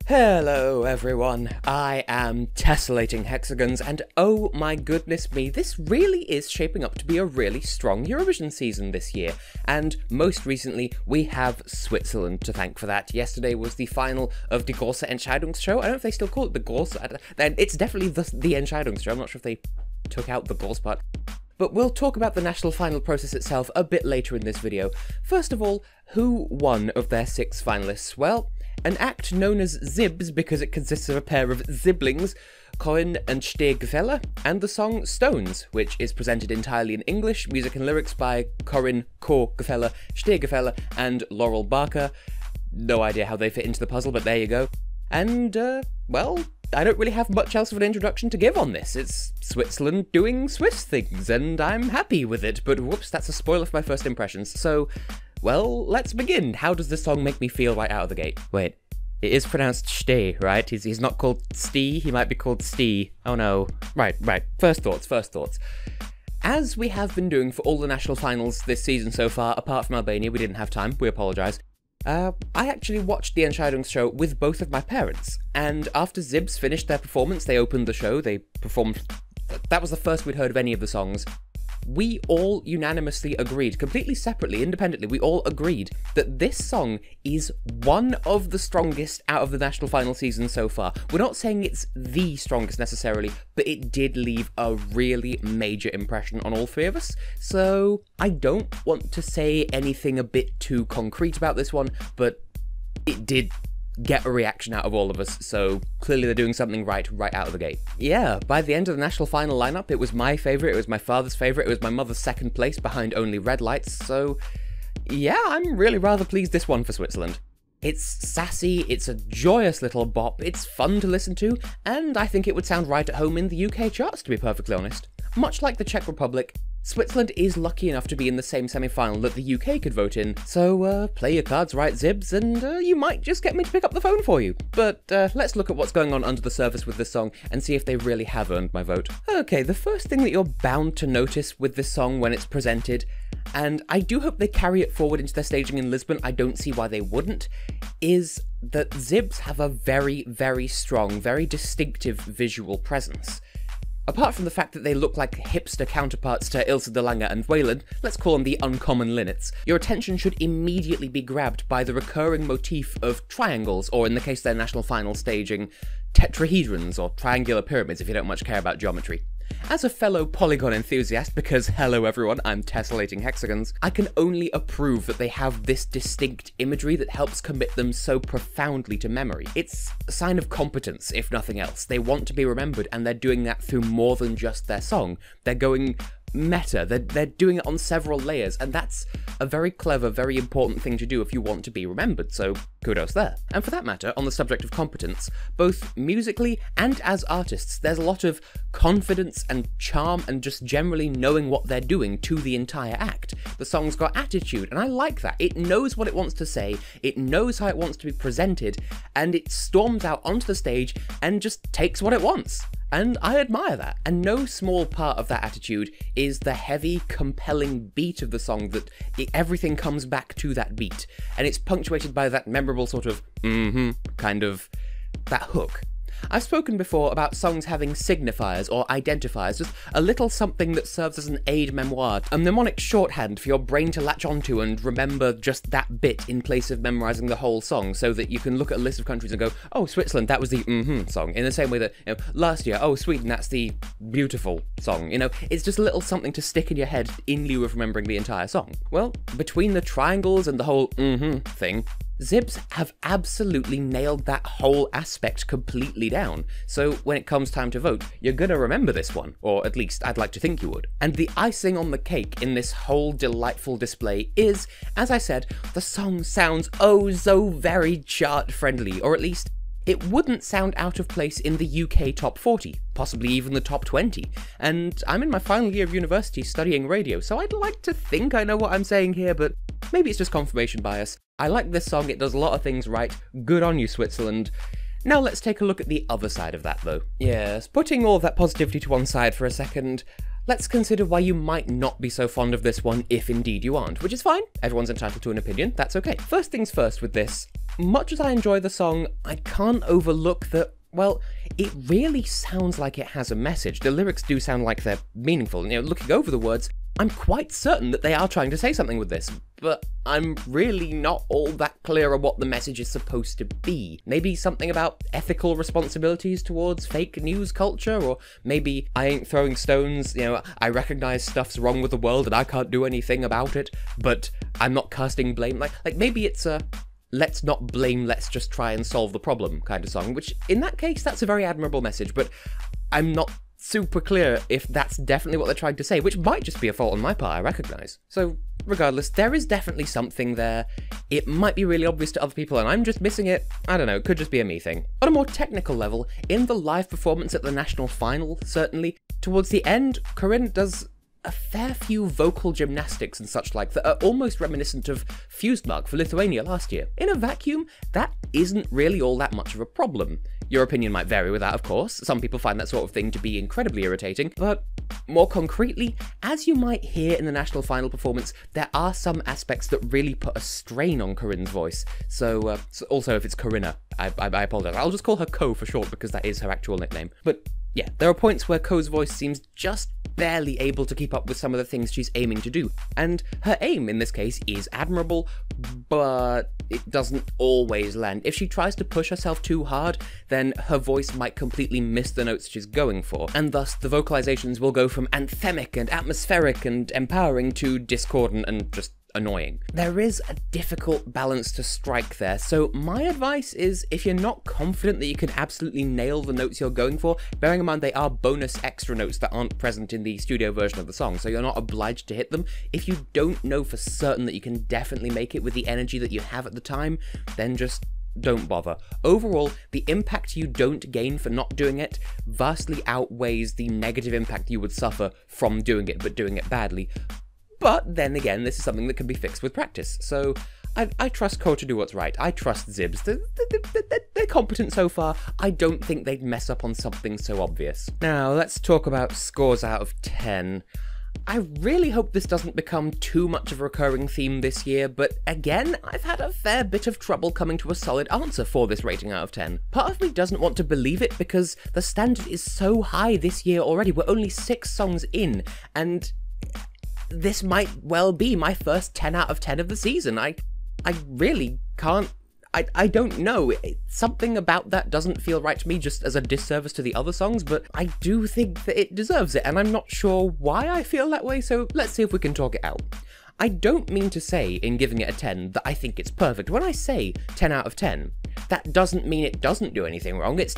Hello everyone, I am Tessellating Hexagons, and oh my goodness me, this really is shaping up to be a really strong Eurovision season this year, and most recently we have Switzerland to thank for that. Yesterday was the final of the große Entscheidungsshow. I don't know if they still call it the große, it's definitely the Entscheidungsshow. I'm not sure if they took out the groß part. But we'll talk about the national final process itself a bit later in this video. First of all, who won of their 6 finalists? Well, an act known as Zibbz because it consists of a pair of siblings, Corinne and Stehgefälle, and the song Stones, which is presented entirely in English, music and lyrics by Corinne, Gefälle, Stehgefälle, and Laurel Barker. No idea how they fit into the puzzle, but there you go. And, well, I don't really have much else of an introduction to give on this. It's Switzerland doing Swiss things, and I'm happy with it, but whoops, that's a spoiler for my first impressions. So, well, let's begin. How does this song make me feel right out of the gate? Wait, it is pronounced Steh, right? He's not called Stee, he might be called Stee. Oh no. Right. First thoughts. As we have been doing for all the national finals this season so far, apart from Albania, we didn't have time, we apologise. I actually watched the Entscheidungsshow with both of my parents, and after Zibbz finished their performance, they opened the show, they performed. That was the first we'd heard of any of the songs. We all unanimously agreed, completely separately, independently, we all agreed that this song is one of the strongest out of the national final season so far. We're not saying it's the strongest necessarily, but it did leave a really major impression on all 3 of us. So I don't want to say anything a bit too concrete about this one, but it did get a reaction out of all of us, so clearly they're doing something right out of the gate. Yeah, by the end of the national final lineup, it was my favourite, it was my father's favourite, it was my mother's second place behind only Red Lights, so yeah, I'm really rather pleased this one for Switzerland. It's sassy, it's a joyous little bop, it's fun to listen to, and I think it would sound right at home in the UK charts, to be perfectly honest. Much like the Czech Republic, Switzerland is lucky enough to be in the same semi-final that the UK could vote in, so play your cards right, Zibbz, and you might just get me to pick up the phone for you. But let's look at what's going on under the surface with this song and see if they really have earned my vote. Okay, the first thing that you're bound to notice with this song when it's presented, and I do hope they carry it forward into their staging in Lisbon, I don't see why they wouldn't, is that Zibbz have a very, very strong, very distinctive visual presence. Apart from the fact that they look like hipster counterparts to Ilse de Lange and Wayland, let's call them the uncommon linnets, your attention should immediately be grabbed by the recurring motif of triangles, or in the case of their national final staging, tetrahedrons, or triangular pyramids if you don't much care about geometry. As a fellow polygon enthusiast, because hello everyone, I'm Tessellating Hexagons, I can only approve that they have this distinct imagery that helps commit them so profoundly to memory. It's a sign of competence, if nothing else. They want to be remembered, and they're doing that through more than just their song. They're going meta, they're doing it on several layers, and that's a very clever, very important thing to do if you want to be remembered, so kudos there. And for that matter, on the subject of competence, both musically and as artists, there's a lot of confidence and charm and just generally knowing what they're doing to the entire act. The song's got attitude, and I like that. It knows what it wants to say, it knows how it wants to be presented, and it storms out onto the stage and just takes what it wants. And I admire that, and no small part of that attitude is the heavy, compelling beat of the song that everything comes back to that beat, and it's punctuated by that memorable sort of kind of, that hook. I've spoken before about songs having signifiers or identifiers, just a little something that serves as an aide-memoire, a mnemonic shorthand for your brain to latch onto and remember just that bit in place of memorising the whole song, so that you can look at a list of countries and go, oh, Switzerland, that was the song, in the same way that, you know, last year, oh, Sweden, that's the beautiful song, you know, it's just a little something to stick in your head in lieu of remembering the entire song. Well, between the triangles and the whole thing, Zibbz have absolutely nailed that whole aspect completely down, so when it comes time to vote, you're gonna remember this one, or at least I'd like to think you would. And the icing on the cake in this whole delightful display is, as I said, the song sounds oh so very chart-friendly, or at least it wouldn't sound out of place in the UK top 40, possibly even the top 20, and I'm in my final year of university studying radio, so I'd like to think I know what I'm saying here, but maybe it's just confirmation bias. I like this song, it does a lot of things right, good on you Switzerland. Now let's take a look at the other side of that though. Yes, putting all of that positivity to one side for a second, let's consider why you might not be so fond of this one if indeed you aren't, which is fine. Everyone's entitled to an opinion, that's okay. First things first with this, much as I enjoy the song, I can't overlook that, well, it really sounds like it has a message. The lyrics do sound like they're meaningful. You know, looking over the words, I'm quite certain that they are trying to say something with this, but I'm really not all that clear on what the message is supposed to be. Maybe something about ethical responsibilities towards fake news culture, or maybe I ain't throwing stones, you know, I recognize stuff's wrong with the world and I can't do anything about it, but I'm not casting blame. Like maybe it's a let's not blame, let's just try and solve the problem kind of song, which in that case, that's a very admirable message, but I'm not super clear if that's definitely what they're trying to say, which might just be a fault on my part, I recognise. So, regardless, there is definitely something there. It might be really obvious to other people and I'm just missing it. I don't know, it could just be a me thing. On a more technical level, in the live performance at the national final, certainly, towards the end, Corinne does a fair few vocal gymnastics and such like that are almost reminiscent of Fusedmark for Lithuania last year. In a vacuum, that isn't really all that much of a problem. Your opinion might vary with that, of course. Some people find that sort of thing to be incredibly irritating, but more concretely, as you might hear in the national final performance, there are some aspects that really put a strain on Corinne's voice. So also if it's Corinna, I apologize. I'll just call her Co for short because that is her actual nickname. But yeah, there are points where Co's voice seems just barely able to keep up with some of the things she's aiming to do, and her aim in this case is admirable, but it doesn't always land. If she tries to push herself too hard, then her voice might completely miss the notes she's going for, and thus the vocalizations will go from anthemic and atmospheric and empowering to discordant and just annoying. There is a difficult balance to strike there, so my advice is if you're not confident that you can absolutely nail the notes you're going for, bearing in mind they are bonus extra notes that aren't present in the studio version of the song, so you're not obliged to hit them. If you don't know for certain that you can definitely make it with the energy that you have at the time, then just don't bother. Overall, the impact you don't gain for not doing it vastly outweighs the negative impact you would suffer from doing it, but doing it badly. But then again, this is something that can be fixed with practice, so I trust Co to do what's right. I trust Zibbz. They're competent so far. I don't think they'd mess up on something so obvious. Now, let's talk about scores out of 10. I really hope this doesn't become too much of a recurring theme this year, but again, I've had a fair bit of trouble coming to a solid answer for this rating out of 10. Part of me doesn't want to believe it because the standard is so high this year already. We're only 6 songs in, and this might well be my first 10 out of 10 of the season. I really can't, I don't know. Something about that doesn't feel right to me, just as a disservice to the other songs, but I do think that it deserves it, and I'm not sure why I feel that way, so let's see if we can talk it out. I don't mean to say, in giving it a 10, that I think it's perfect. When I say 10 out of 10, that doesn't mean it doesn't do anything wrong, it's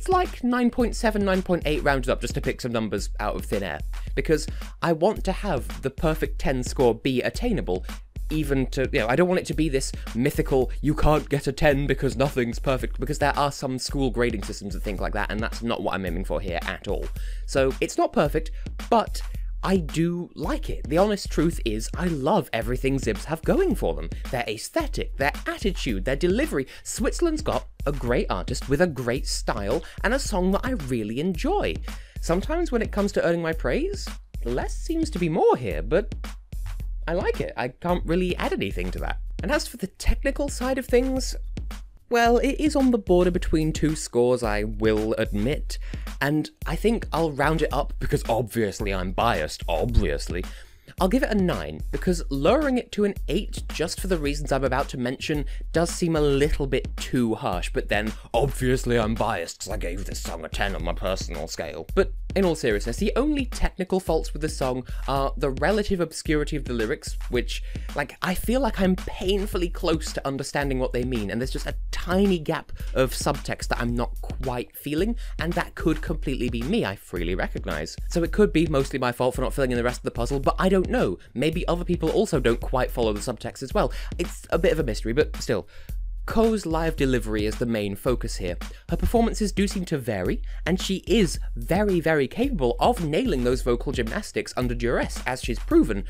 like 9.7, 9.8 rounded up just to pick some numbers out of thin air. Because I want to have the perfect 10 score be attainable, even to, you know, I don't want it to be this mythical, you can't get a 10 because nothing's perfect, because there are some school grading systems and things like that, and that's not what I'm aiming for here at all. So, it's not perfect, but I do like it. The honest truth is, I love everything Zibbz have going for them. Their aesthetic, their attitude, their delivery. Switzerland's got a great artist with a great style and a song that I really enjoy. Sometimes when it comes to earning my praise, less seems to be more here, but I like it. I can't really add anything to that. And as for the technical side of things, well, it is on the border between 2 scores, I will admit, and I think I'll round it up because obviously I'm biased, obviously. I'll give it a 9, because lowering it to an 8 just for the reasons I'm about to mention does seem a little bit too harsh, but then obviously I'm biased because I gave this song a 10 on my personal scale. But in all seriousness, the only technical faults with the song are the relative obscurity of the lyrics, which, like, I feel like I'm painfully close to understanding what they mean, and there's just a tiny gap of subtext that I'm not quite feeling, and that could completely be me, I freely recognise. So it could be mostly my fault for not filling in the rest of the puzzle, but I don't know. Maybe other people also don't quite follow the subtext as well. It's a bit of a mystery, but still. Co's live delivery is the main focus here. Her performances do seem to vary, and she is very, very capable of nailing those vocal gymnastics under duress, as she's proven,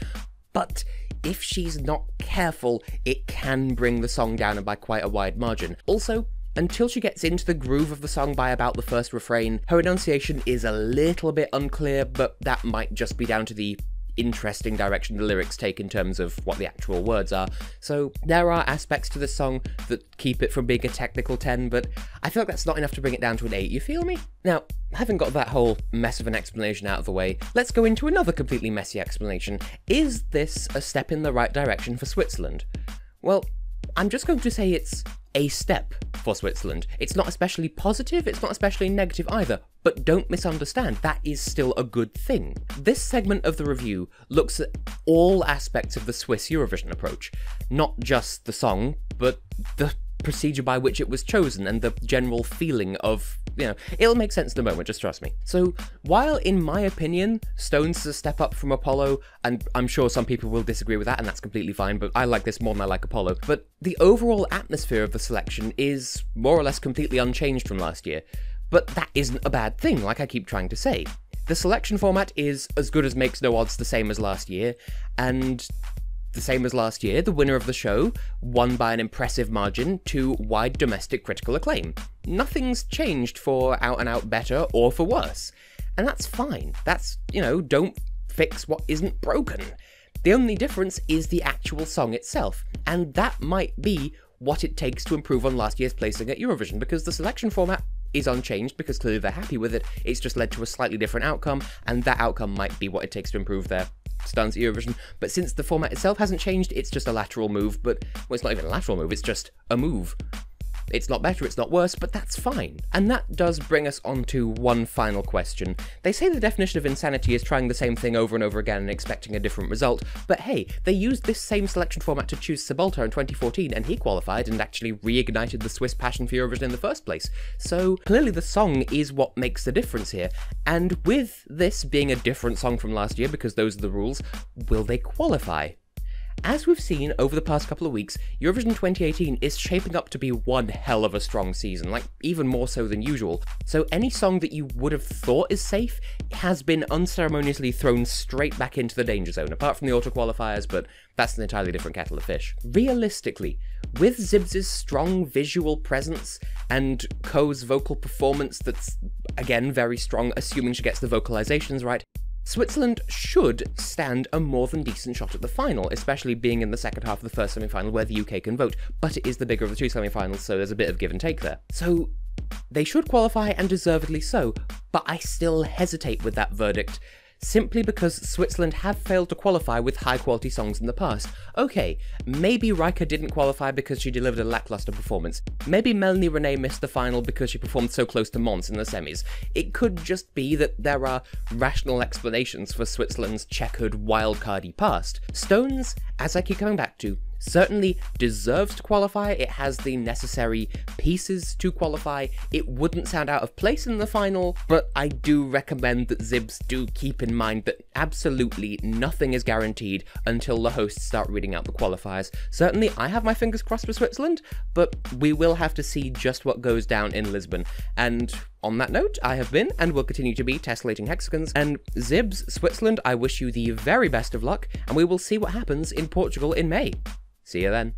but if she's not careful, it can bring the song down by quite a wide margin. Also, until she gets into the groove of the song by about the first refrain, her enunciation is a little bit unclear, but that might just be down to the interesting direction the lyrics take in terms of what the actual words are. So there are aspects to this song that keep it from being a technical 10, but I feel like that's not enough to bring it down to an 8, you feel me? Now, having got that whole mess of an explanation out of the way, let's go into another completely messy explanation. Is this a step in the right direction for Switzerland? Well, I'm just going to say it's a step for Switzerland. It's not especially positive, it's not especially negative either, but don't misunderstand, that is still a good thing. This segment of the review looks at all aspects of the Swiss Eurovision approach, not just the song, but the procedure by which it was chosen and the general feeling of, it'll make sense in a moment, just trust me. So, while in my opinion, Stones is a step up from Apollo, and I'm sure some people will disagree with that, and that's completely fine, but I like this more than I like Apollo, but the overall atmosphere of the selection is more or less completely unchanged from last year. But that isn't a bad thing, like I keep trying to say. The selection format is as good as makes no odds, the same as last year, and the same as last year, the winner of the show won by an impressive margin to wide domestic critical acclaim. Nothing's changed for out-and-out better or for worse. And that's fine. That's, don't fix what isn't broken. The only difference is the actual song itself, and that might be what it takes to improve on last year's placing at Eurovision, because the selection format is unchanged because clearly they're happy with it. It's just led to a slightly different outcome, and that outcome might be what it takes to improve their stance at Eurovision. But since the format itself hasn't changed, it's just a lateral move, well, it's not even a lateral move, it's just a move. It's not better, it's not worse, but that's fine. And that does bring us on to one final question. They say the definition of insanity is trying the same thing over and over again and expecting a different result, but hey, they used this same selection format to choose Sebulta in 2014, and he qualified and actually reignited the Swiss passion for Eurovision in the first place. So clearly the song is what makes the difference here, and with this being a different song from last year, because those are the rules, will they qualify? As we've seen over the past couple of weeks, Eurovision 2018 is shaping up to be one hell of a strong season, like even more so than usual. So any song that you would have thought is safe has been unceremoniously thrown straight back into the danger zone, apart from the auto-qualifiers, but that's an entirely different kettle of fish. Realistically, with Zibbz's strong visual presence and Ko's vocal performance that's, again, very strong, assuming she gets the vocalizations right, Switzerland should stand a more than decent shot at the final, especially being in the second half of the first semi-final where the UK can vote, but it is the bigger of the two semi-finals, so there's a bit of give and take there. So they should qualify, and deservedly so, but I still hesitate with that verdict, simply because Switzerland have failed to qualify with high-quality songs in the past. Okay, maybe Rika didn't qualify because she delivered a lackluster performance. Maybe Melanie Renee missed the final because she performed so close to Mons in the semis. It could just be that there are rational explanations for Switzerland's checkered, wildcardy past. Stones, as I keep coming back to, certainly deserves to qualify. It has the necessary pieces to qualify. It wouldn't sound out of place in the final, but I do recommend that Zibbz do keep in mind that absolutely nothing is guaranteed until the hosts start reading out the qualifiers. Certainly, I have my fingers crossed for Switzerland, but we will have to see just what goes down in Lisbon. And on that note, I have been, and will continue to be, Tessellating Hexagons, and Zibbz, Switzerland, I wish you the very best of luck, and we will see what happens in Portugal in May. See you then.